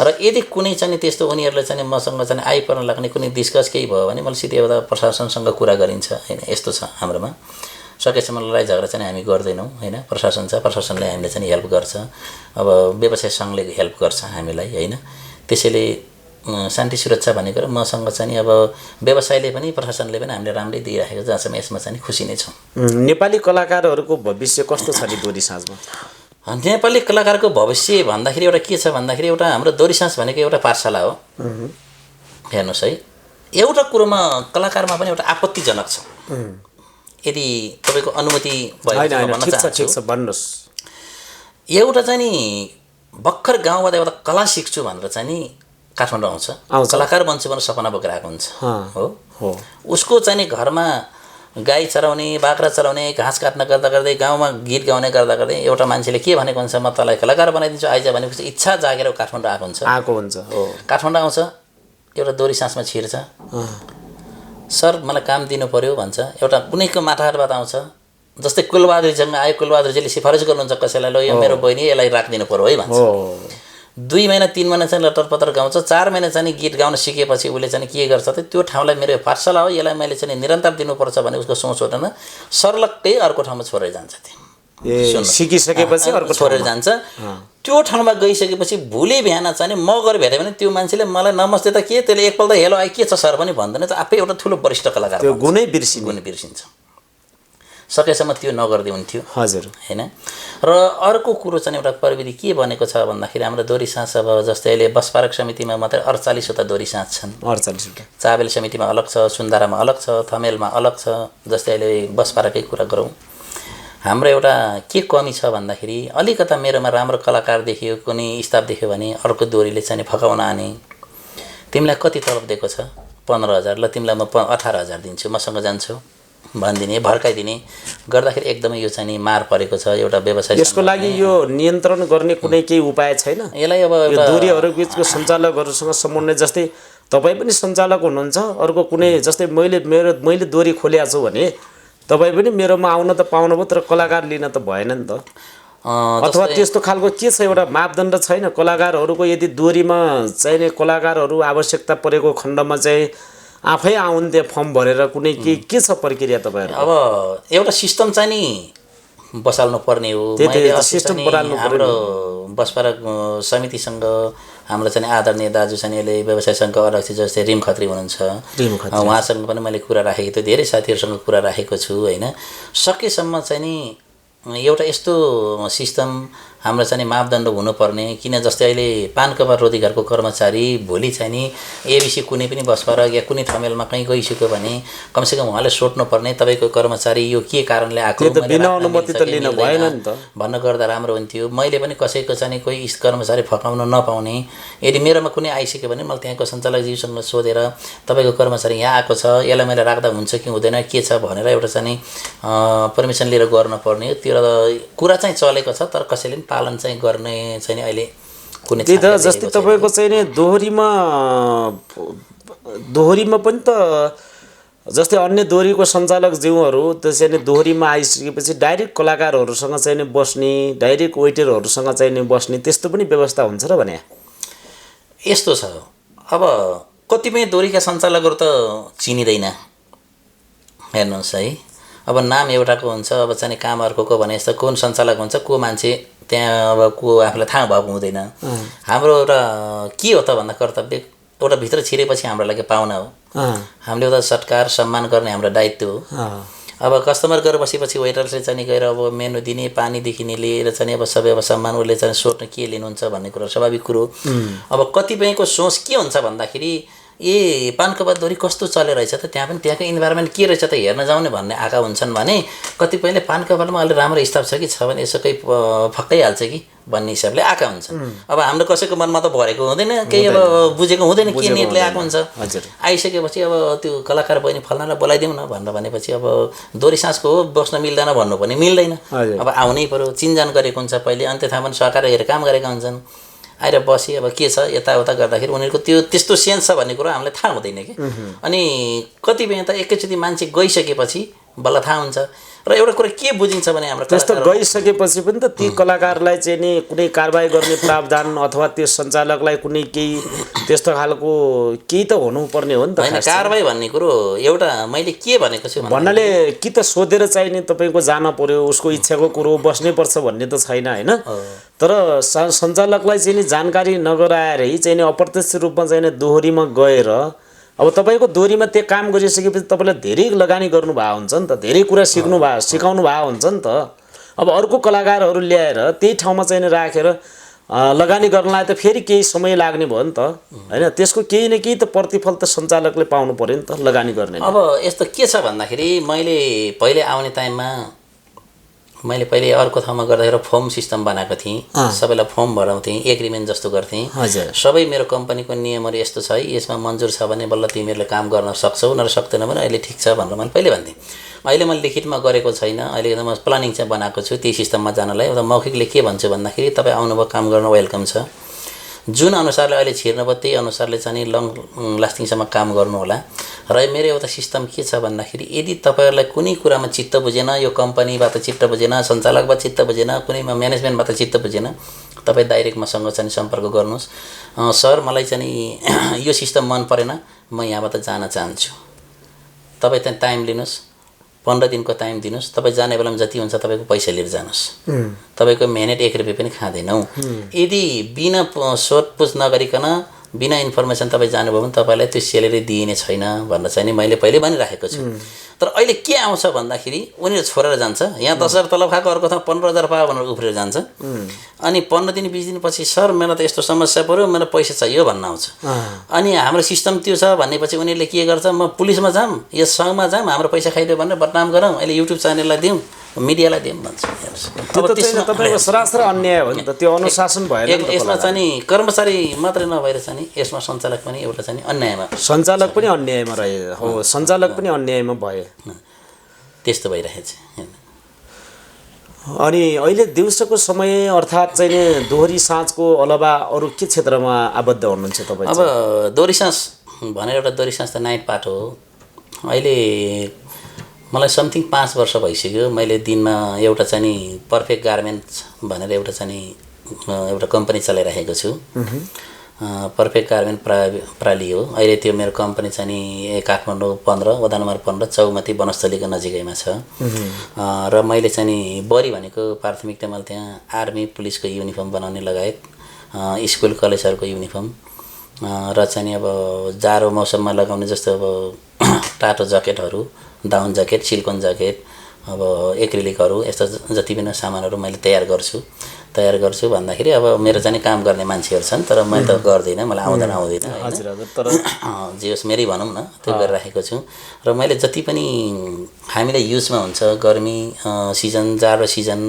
र यदि कुनै चाहिँ त्यस्तो उनीहरूले चाहिँ मसँग चाहिँ आइपर्न लाग्ने कुनै डिस्कस केही भयो भने मैले सिधै एउटा प्रशासनसँग कुरा गरिन्छ होइन, यस्तो छ हाम्रोमा। सकेसम्म लडाइँ झगडा चाहिँ हामी गर्दैनौँ होइन, प्रशासन छ, प्रशासनले हामीले चाहिँ हेल्प गर्छ, अब व्यवसाय सङ्घले हेल्प गर्छ हामीलाई होइन। त्यसैले शान्ति सुरक्षा भनेको र मसँग चाहिँ अब व्यवसायले पनि प्रशासनले पनि हामीले राम्रै दिइराखेको जहाँसम्म यसमा चाहिँ खुसी नै छौँ। नेपाली कलाकारहरूको भविष्य कस्तो छ नि दोरी साँझमा? नेपाली कलाकारको भविष्य भन्दाखेरि एउटा के छ भन्दाखेरि एउटा हाम्रो दोरी साँझ भनेको एउटा पाठशाला हो। हेर्नुहोस् है, एउटा कुरोमा कलाकारमा पनि एउटा आपत्तिजनक छ, यदि तपाईँको अनुमति भयो भन्नुहोस्। एउटा चाहिँ नि भर्खर गाउँबाट एउटा कला सिक्छु भनेर चाहिँ नि काठमाडौँ आउँछ, कलाकार बन्छु भनेर सपना बोकेर आएको हुन्छ हो। उसको चाहिँ नि घरमा गाई चराउने, बाख्रा चराउने, घाँस काट्न गर्दा गर्दै, गाउँमा गीत गाउने गर्दा गर्दै एउटा मान्छेले के भनेको हुन्छ, म तँलाई कलाकार बनाइदिन्छु आइज भनेपछि इच्छा जागेर काठमाडौँ आएको हुन्छ हो। काठमाडौँ आउँछ, एउटा दोरी साँझमा छिर्छ, सर मलाई काम दिनु पर्यो भन्छ, एउटा कुनैको माटाहाटबाट आउँछ, जस्तै कुलबहादुरजीसँग आयो, कुलबहादुरजीले सिफारिस गर्नुहुन्छ कसैलाई, ल यो मेरो बहिनी यसलाई राखिदिनु पर्यो है भन्छ। 2 महिना 3 महिना चाहिँ लटरपटर गाउँछ, 4 महिना चाहिँ गीत गाउन सिकेपछि उसले चाहिँ के गर्छ त, त्यो ठाउँलाई मेरो पाठशाला हो, यसलाई मैले चाहिँ निरन्तर दिनुपर्छ भने उसको सोच हुँदैन, सर्लक्कै अर्को ठाउँमा छोडेर जान्छ। त्यो सिकिसकेपछि अर्को छोडेर जान्छ। त्यो ठाउँमा गइसकेपछि भोलि बिहान चाहिँ म गएर भेटेँ भने त्यो मान्छेले मलाई नमस्ते त के, त्यसले एकपल्ट हेलो आइ के छ सर पनि भन्दैन, त आफै एउटा ठुलो वरिष्ठ कलाकार, त्यो गुणै बिर्सिन्छ। सकेसम्म त्यो नगर्दै हुन्थ्यो हजुर हैन। र अर्को कुरो चाहिँ एउटा प्रविधि के बनेको छ भन्दाखेरि हाम्रो दोरी साँझ अब जस्तै अहिले बसपारक समितिमा मात्रै 48वटा दोरी साँझ छन्। 48वटा। चाबेल समितिमा अलग छ, सुन्दारामा अलग छ, थमेलमा अलग छ। जस्तै अहिले बसपारकै कुरा गरौँ, हाम्रो एउटा के कमी छ भन्दाखेरि अलिकता मेरोमा राम्रो कलाकार देखियो, कुनै स्टाफ देख्यो भने अर्को दोरीले चाहिँ फकाउन आने, तिमीलाई कति तलब दिएको छ, 15,000, ल तिमीलाई म 18,000 दिन्छु, मसँग जान्छौ भनिदिने, भड्काइदिने गर्दाखेरि एकदमै यो चाहिँ मार परेको छ एउटा व्यवसाय। यसको लागि यो नियन्त्रण गर्ने कुनै केही उपाय छैन? यसलाई अब यो दोरीहरू बिचको सञ्चालकहरूसँग समन्वय, जस्तै तपाईँ पनि सञ्चालक हुनुहुन्छ, अर्को कुनै जस्तै मैले दोरी खोलेको छु भने तपाईँ पनि मेरोमा आउन त पाउनुभयो, तर कलाकार लिन त भएन नि त। अथवा त्यस्तो खालको के छ, एउटा मापदण्ड छैन कलाकारहरूको? यदि दोरीमा चाहिने कलाकारहरू आवश्यकता परेको खण्डमा चाहिँ आफै आउन् त्यहाँ फर्म भरेर, कुनै के छ प्रक्रिया तपाईँहरू? अब एउटा सिस्टम चाहिँ नि बसाल्नु पर्ने हो। हाम्रो बसपारक समितिसँग हाम्रो चाहिँ आदरणीय दाजु चाहिँ अहिले व्यवसाय सङ्घको अध्यक्ष जस्तै रिम खत्री हुनुहुन्छ, उहाँसँग पनि मैले कुरा राखेको थिएँ, धेरै साथीहरूसँग कुरा राखेको छु होइन। सकेसम्म चाहिँ नि एउटा यस्तो सिस्टम हाम्रो चाहिँ मापदण्ड हुनुपर्ने, किन जस्तै अहिले पानकपा रोजगारको कर्मचारी भोलि चाहिँ नि एबिसी कुनै पनि बसपारक या कुनै थमेलमा कहीँ गइसक्यो भने कमसेकम उहाँले सोध्नुपर्ने तपाईँको कर्मचारी यो के कारणले आएको, अनुमति त लिन भएन नि त भन्न गर्दा राम्रो हुन्थ्यो। मैले पनि कसैको चाहिँ कोही कर्मचारी फकाउन नपाउने, यदि मेरोमा कुनै आइसक्यो भने मैले त्यहाँको सञ्चालकज्यूसँग सोधेर तपाईँको कर्मचारी यहाँ आएको छ, यसलाई मैले राख्दा हुन्छ कि हुँदैन के छ भनेर एउटा चाहिँ पर्मिसन लिएर गर्नुपर्ने, त्यो कुरा चाहिँ चलेको छ, तर कसैले पनि पालन चाहिँ गर्ने चाहिँ अहिले कुनै त्यही त। जस्तै तपाईँको चाहिँ नि दोहोरीमा पनि त जस्तै अन्य दोहोरीको सञ्चालक ज्यूहरू त्यसै नै दोहोरीमा आइसकेपछि डाइरेक्ट कलाकारहरूसँग चाहिँ नि बस्ने, डाइरेक्ट वेटरहरूसँग चाहिँ नि बस्ने, त्यस्तो पनि व्यवस्था हुन्छ र भने? यस्तो छ, अब कतिपय दोहोरीका सञ्चालकहरू त चिनिँदैन, हेर्नुहोस् है। अब नाम एउटाको हुन्छ, अब चाहिँ काम अर्को भने जस्तो कुन सञ्चालक हुन्छ, को मान्छे त्यहाँ अब को आफूलाई थाहा भएको हुँदैन। हाम्रो एउटा के हो त भन्दा कर्तव्य, एउटा भित्र छिरेपछि हाम्रो लागि पाहुना हो, हामीले एउटा सत्कार सम्मान गर्ने हाम्रो दायित्व हो। अब कस्टमर गएर बसेपछि वेटरले चाहिँ गएर अब मेनु दिने, पानीदेखि लिएर चाहिँ अब सबै अब सम्मान उसले चाहिँ सोध्न के लिनुहुन्छ भन्ने कुरो स्वाभाविक कुरो। अब कतिपयको सोच के हुन्छ भन्दाखेरि ए पानकपा दोरी कस्तो चलेर रहेछ त त्यहाँ पनि त्यहाँको इन्भाइरोमेन्ट के रहेछ त हेर्न जाउने भन्ने आएका हुन्छन् भने कतिपयले पानकपालमा अलि राम्रो स्टाफ छ कि छ भने यसो केही फक्कै हाल्छ कि भन्ने हिसाबले आएका हुन्छन्। अब हाम्रो कसैको मनमा त भरेको हुँदैन, केही अब बुझेको हुँदैन के नेटले आएको हुन्छ। आइसकेपछि अब त्यो कलाकार बहिनी फल्नालाई बोलाइदिउँ न भनेर भनेपछि अब दोरी साँझको हो बस्न मिल्दैन भन्नु पनि मिल्दैन। अब आउनै पर्यो, चिनजान गरेको हुन्छ पहिले, अनि त्यहाँ पनि सहकार हेरेर काम गरेका हुन्छन्। आएर बसी अब के छ यताउता गर्दाखेरि उनीहरूको त्यो त्यस्तो सेन्स छ भन्ने कुरो हामीलाई थाहा हुँदैन कि। अनि कतिपय त एकैचोटि मान्छे गइसकेपछि बल्ल थाहा हुन्छ। र एउटा कुरा के बुझिन्छ भने हाम्रो त्यस्तो गइसकेपछि पनि त ती कलाकारलाई चाहिँ नि कुनै कारबाही गर्ने प्रावधान अथवा त्यो सञ्चालकलाई कुनै केही त्यस्तो खालको केही त हुनुपर्ने हो नि त। होइन, कारबाही भन्ने कुरो एउटा मैले के भनेको छु भन्नाले कि त सोधेर चाहिँ नि तपाईँको जान पर्यो, उसको इच्छाको कुरो बस्नै पर्छ भन्ने त छैन होइन। तर सञ्चालकलाई चाहिँ नि जानकारी नगराएरै चाहिँ नि अप्रत्यक्ष रूपमा चाहिँ नि दोहोरीमा गएर अब तपाईँको दोहोरीमा त्यो काम गरिसकेपछि तपाईँलाई धेरै लगानी गर्नुभएको हुन्छ नि त, धेरै कुरा सिकाउनु भएको हुन्छ नि त। अब अर्को कलाकारहरू ल्याएर त्यही ठाउँमा चाहिँ राखेर लगानी गर्नलाई त फेरि केही समय लाग्ने भयो नि त होइन। त्यसको केही न केही त प्रतिफल त सञ्चालकले पाउनु पर्यो नि त लगानी गर्ने। अब यस्तो के छ भन्दाखेरि मैले पहिले आउने टाइममा मैले पहिले अर्को ठाउँमा गर्दाखेरि फर्म सिस्टम बनाएको थिएँ, सबैलाई फर्म भराउँथेँ, एग्रिमेन्ट जस्तो गर्थेँ। सबै मेरो कम्पनीको नियमहरू यस्तो छ है, यसमा मन्जुर छ भने बल्ल तिमीहरूले काम गर्न सक्छौ, नर सक्दैन भने अहिले ठिक छ भनेर मैले पहिले भन्थेँ। अहिले मैले लिखितमा गरेको छैन, अहिले म प्लानिङ चाहिँ बनाएको छु त्यही सिस्टममा जानलाई। एउटा मौखिकले के भन्छु भन्दाखेरि तपाईँ आउनुभयो काम गर्न वेलकम छ, जुन अनुसारले अहिले छिर्नुभयो त्यही अनुसारले चाहिँ लङ लास्टिङसम्म काम गर्नु होला। र मेरो एउटा सिस्टम के छ भन्दाखेरि यदि तपाईँहरूलाई कुनै कुरामा चित्त बुझेन, यो कम्पनीबाट चित्त बुझेन, सञ्चालकबाट चित्त बुझेन, कुनैमा म्यानेजमेन्टबाट चित्त बुझेन, तपाईँ डाइरेक्ट मसँग चाहिँ सम्पर्क गर्नुहोस्। सर मलाई चाहिँ यो सिस्टम मन परेन, म यहाँबाट जान चाहन्छु। तपाईँ त्यहाँ टाइम लिनुहोस्, 15 दिनको टाइम दिनुहोस्, तपाईँ जाने बेलामा जति हुन्छ तपाईँको पैसा लिएर जानुहोस्, तपाईँको मेहनत 1 रुपियाँ पनि खाँदैनौ। यदि बिना सोधपुछ नगरिकन बिना इन्फर्मेसन तपाईँ जानुभयो भने तपाईँलाई त्यो सेलेरी दिइने छैन भनेर चाहिँ नि मैले पहिले भनिराखेको छु। तर अहिले के आउँछ भन्दाखेरि उनीहरू छोडेर जान्छ, यहाँ 10,000 तलब खाएको अर्को ठाउँ 15,000 पायो भनेर उफ्रेर जान्छ। अनि 15 दिन 20 दिनपछि सर मलाई त यस्तो समस्या पऱ्यो, मलाई पैसा चाहियो भन्न आउँछ। अनि हाम्रो सिस्टम त्यो छ भनेपछि उनीहरूले के गर्छ, म पुलिसमा जाऊँ या सङ्घमा जाऊँ, हाम्रो पैसा खाइदियो भनेर बदनाम गरौँ, अहिले युट्युब च्यानललाई दिउँ, मिडियालाई दिउँ भन्छ। त्यो त चाहिँ तपाईँको सरासर अन्याय हो नि त, त्यो अनुशासन भएन। यसमा चाहिँ नि कर्मचारी मात्रै नभएर चाहिँ नि यसमा सञ्चालक पनि एउटा चाहिँ अन्यायमा, सञ्चालक पनि अन्यायमा रहे हो, सञ्चालक पनि अन्यायमा भए, त्यस्तो भइरहेछ। अनि अहिले दिउँसोको समय अर्थात् चाहिँ नि दोहोरी साँझको अलावा अरू के क्षेत्रमा आबद्ध हुनुहुन्छ तपाईँ? अब दोहोरी साँझ भनेर एउटा दोहोरी साँझ त नाइट पार्ट हो। अहिले मलाई समथिङ 5 वर्ष भइसक्यो। मैले दिनमा एउटा चाहिँ नि पर्फेक्ट गार्मेन्ट्स भनेर एउटा चाहिँ नि एउटा कम्पनी चलाइरहेको छु। पर्फेक्ट गार्मेन्ट प्राली हो। अहिले त्यो मेरो कम्पनी चाहिँ नि काठमाडौँ 15 वडा नम्बर 15 चौमती वनस्थलीको नजिकैमा छ। र मैले चाहिँ नि बढी भनेको प्राथमिकता मैले त्यहाँ आर्मी पुलिसको युनिफर्म बनाउने लगायत स्कुल कलेजहरूको युनिफर्म र चाहिँ नि अब जाडो मौसममा लगाउने जस्तो अब टाटो ज्याकेटहरू, डाउन ज्याकेट, सिल्कन ज्याकेट, अब एक्रिलिकहरू, यस्ता जति पनि सामानहरू मैले तयार गर्छु भन्दाखेरि अब मेरो चाहिँ काम गर्ने मान्छेहरू छन्, तर मैले त गर्दिनँ, मलाई आउँदैन तर जे होस् मेरै भनौँ न, त्यो गरिराखेको छु। र मैले जति पनि हामीलाई युजमा हुन्छ गर्मी सिजन, जाडो सिजन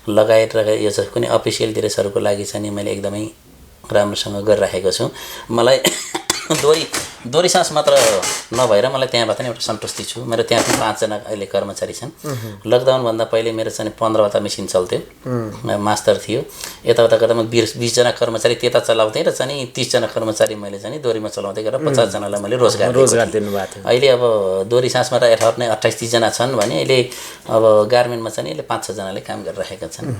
लगायत यो चाहिँ कुनै अफिसियल ड्रेसहरूको लागि चाहिँ मैले एकदमै राम्रोसँग गरिराखेको छु। मलाई दोहोरी साँझ मात्र नभएर मलाई त्यहाँबाट नि एउटा सन्तुष्टि छु। मेरो त्यहाँ पनि 5 जना अहिले कर्मचारी छन्। लकडाउनभन्दा पहिले मेरो चाहिँ 15वटा मेसिन चल्थ्यो, मास्टर थियो। यताउता गर्दा म 20 जना कर्मचारी त्यता चलाउँथेँ र चाहिँ 30 जना कर्मचारी मैले चाहिँ दोहोरीमा चलाउँदै गरेर 50 जनालाई मैले रोजगार दिनुभएको थियो। अहिले अब दोहोरी साँझमा त 28-30 जना छन् भने अहिले अब गार्मेन्टमा चाहिँ अहिले 5-6 जनाले काम गरिरहेका छन्।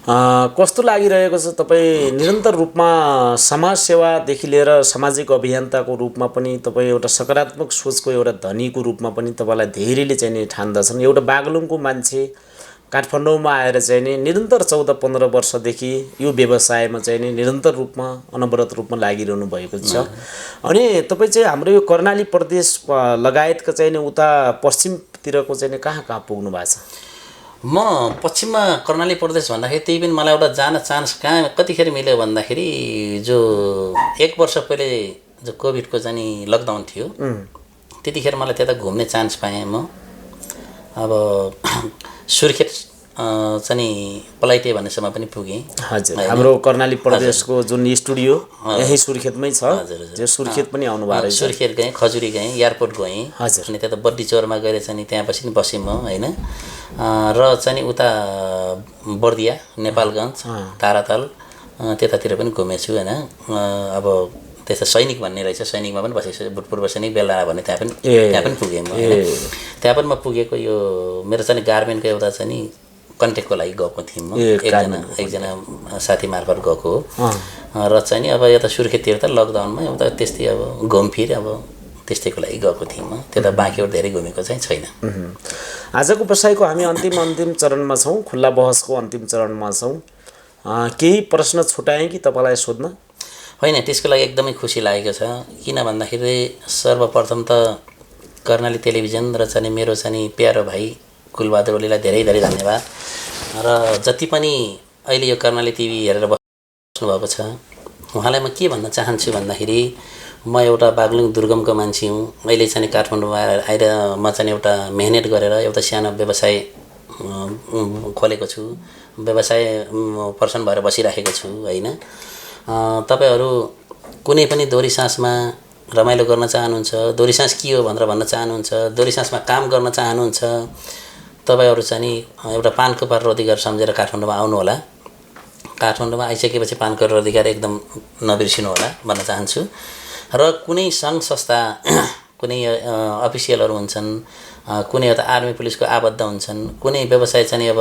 कस्तो लागिरहेको छ? तपाईँ निरन्तर रूपमा समाजसेवादेखि लिएर सामाजिक अभियन्ताको रूपमा पनि तपाईँ एउटा सकारात्मक सोचको एउटा धनीको रूपमा पनि तपाईँलाई धेरैले चाहिँ नि ठान्दछन्। एउटा बागलुङको मान्छे काठमाडौँमा आएर चाहिँ नि निरन्तर 14-15 वर्षदेखि यो व्यवसायमा चाहिँ नि निरन्तर रूपमा अनवरत रूपमा लागिरहनु भएको छ। अनि तपाईँ चाहिँ हाम्रो यो कर्णाली प्रदेश लगायतका चाहिँ नि उता पश्चिमतिरको चाहिँ नि कहाँ कहाँ पुग्नु भएको छ? म पश्चिममा कर्णाली प्रदेश भन्दाखेरि त्यही पनि मलाई एउटा जान चान्स कहाँ कतिखेर मिल्यो भन्दाखेरि जो 1 वर्ष पहिले जो कोभिडको चाहिँ नि लकडाउन थियो त्यतिखेर मलाई त्यता घुम्ने चान्स पाएँ म। अब सुर्खेत चाहिँ नि पलाइटे भन्नेसम्म पनि पुगेँ। हजुर, हाम्रो कर्णाली प्रदेशको जुन स्टुडियो यही सुर्खेतमै छ। हजुर त्यो सुर्खेत पनि आउनुभएको रहेछ। सुर्खेत गएँ, खजुरी गएँ, एयरपोर्ट गएँ। हजुर। अनि त्यता बड्डी चौरमा गएर चाहिँ नि त्यहाँ पछि बसेँ म होइन। र चाहिँ नि उता बर्दिया, नेपालगञ्ज, ताराताल त्यतातिर पनि घुमेछु होइन। अब त्यस्तो सैनिक भन्ने रहेछ, सैनिकमा पनि बसेको छु। भूतपूर्व सैनिक बेलडाँडा भन्ने त्यहाँ पनि पुगेँ म होइन। त्यहाँ पनि म पुगेको यो मेरो चाहिँ गार्मेन्टको एउटा चाहिँ नि कन्ट्याक्टको लागि गएको थिएँ म। एकजना साथी मार्फत गएको हो। र चाहिँ नि अब यता सुर्खेततिर त लकडाउनमा एउटा त्यस्तै अब घुमफिर अब त्यस्तैको लागि गएको थिएँ म। त्यता बाँकीहरू धेरै घुमेको चाहिँ छैन। आजको बसाइको हामी अन्तिम चरणमा छौँ, खुल्ला बहसको अन्तिम चरणमा छौँ। केही प्रश्न छुटाएँ कि तपाईँलाई सोध्न? होइन, त्यसको लागि एकदमै खुसी लागेको छ। किन भन्दाखेरि सर्वप्रथम त कर्णाली टेलिभिजन र चाहिँ मेरो चाहिँ प्यारो भाइ कुलबहादुर ओलीलाई धेरै धेरै धन्यवाद। र जति पनि अहिले यो कर्णाली टिभी हेरेर बस्नुभएको छ उहाँलाई म के भन्न चाहन्छु भन्दाखेरि म एउटा बागलुङ दुर्गमको मान्छे हुँ। अहिले चाहिँ काठमाडौँमा आएर म चाहिँ एउटा मेहनत गरेर एउटा सानो व्यवसाय खोलेको छु, व्यवसाय पर्सन भएर बसिराखेको छु होइन। तपाईहरू कुनै पनि दोहोरी साँसमा रमाइलो गर्न चाहनुहुन्छ, दोहोरी साँस के हो भनेर भन्न चाहनुहुन्छ, दोहोरी साँसमा काम गर्न चाहनुहुन्छ, तपाईहरू चाहिँ नि एउटा पानको पात रोजगार सम्झेर काठमाडौँमा आउनुहोला। काठमाडौँमा आइसकेपछि पानको रोजगार एकदम नबिर्सिनु होला भन्न चाहन्छु। र कुनै सङ्घ संस्था, कुनै अफिसियलहरू हुन्छन्, कुनै एउटा आर्मी पुलिसको आबद्ध हुन्छन्, कुनै व्यवसाय चाहिँ अब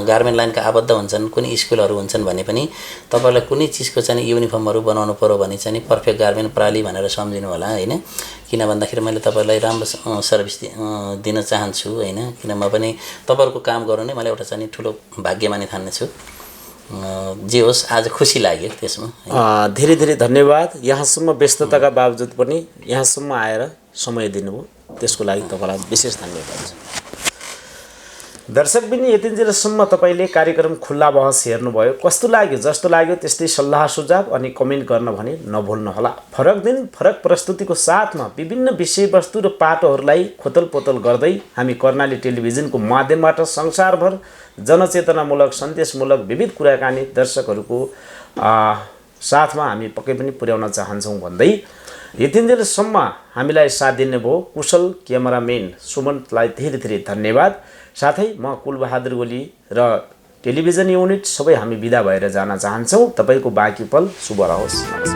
गार्मेन्ट लाइनका आबद्ध हुन्छन्, कुनै स्कुलहरू हुन्छन् भने पनि तपाईँलाई कुनै चिजको चाहिँ युनिफर्महरू बनाउनु पर्यो भने चाहिँ पर्फेक्ट गार्मेन्ट प्रणाली भनेर सम्झिनु होला होइन। किन भन्दाखेरि मैले तपाईँलाई राम्रो सर्भिस दिन चाहन्छु होइन। किन म पनि तपाईँहरूको काम गर्नु नै मलाई एउटा चाहिँ ठुलो भाग्य मानि ठान्नेछु। जे होस्, आज खुसी लाग्यो त्यसमा। धेरै धेरै धन्यवाद। यहाँसम्म व्यस्तताका बावजुद पनि यहाँसम्म आएर समय दिनुभयो, त्यसको लागि तपाईँलाई विशेष धन्यवाद छ। दर्शकबिन यतिन्जेलसम्म तपाईँले कार्यक्रम खुल्ला बहस हेर्नुभयो। कस्तो लाग्यो? जस्तो लाग्यो त्यस्तै सल्लाह सुझाव अनि कमेन्ट गर्न भने नभुल्नुहोला। फरक दिन फरक प्रस्तुतिको साथमा विभिन्न विषयवस्तु र पाटोहरूलाई खोतलपोतल गर्दै हामी कर्णाली टेलिभिजनको माध्यमबाट संसारभर जनचेतनामूलक, सन्देशमूलक विविध कुराकानी दर्शकहरूको साथमा हामी पक्कै पनि पुर्याउन चाहन्छौँ भन्दै यतिन्जेलसम्म हामीलाई साथ दिनुभयो कुशल क्यामेराम्यान सुमन्तलाई धेरै धेरै धन्यवाद। साथै म कुलबहादुर ओली र टेलिभिजन युनिट सबै हामी बिदा भएर जान चाहन्छौँ। तपाईँको बाँकी पल शुभ रहोस्। नमस्कार।